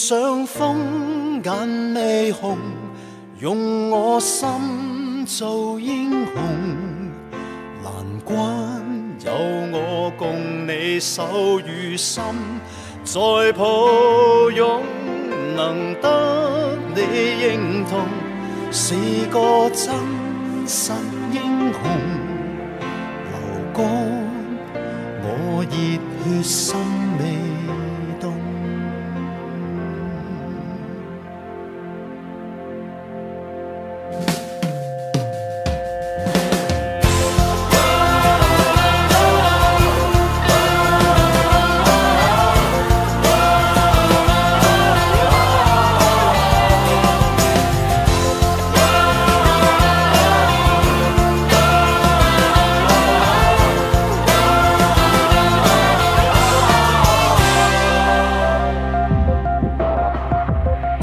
上風眼未紅，用我心做英雄。難關有我共你手與心再抱擁，能得你認同，是個真實英雄。流乾我熱血心未凍。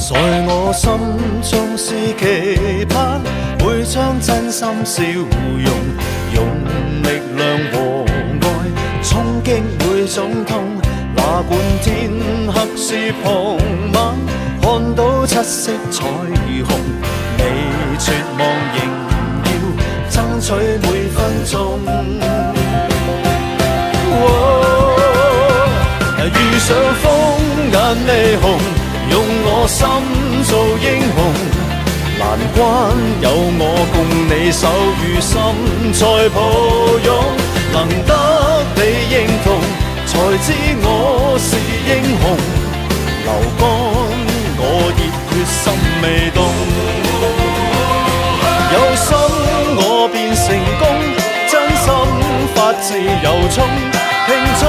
在我心中是期盼，會將真心笑容，用力量和愛衝擊每種痛。哪管天黑是傍晚，看到七色彩虹，你絕望仍要爭取每分鐘。遇上風眼未紅，用我心做英雄。難關有我共你手與心再抱擁，能得你認同，才知我是英雄。流乾我熱血心未凍，有心我便成功，真心發自由衷，拼出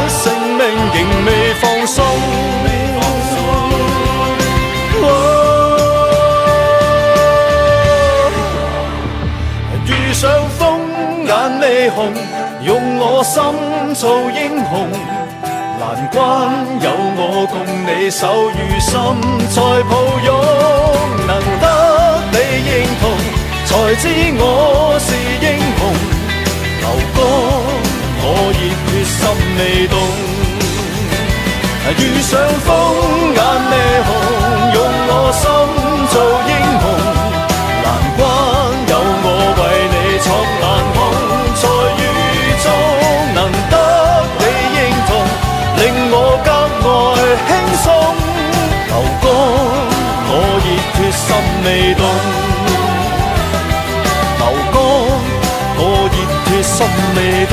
性命仍未放鬆。遇上風眼未紅，用我心做英雄。難關有我共你手與心再抱擁，能得你認同，才知我是英雄。流乾我熱血心未凍，遇上風眼未紅，用我心做英雄。難關有我為你闖難空，在雨中能得你認同，令我格外輕鬆。流乾我熱血心未凍，流乾我熱血心未凍。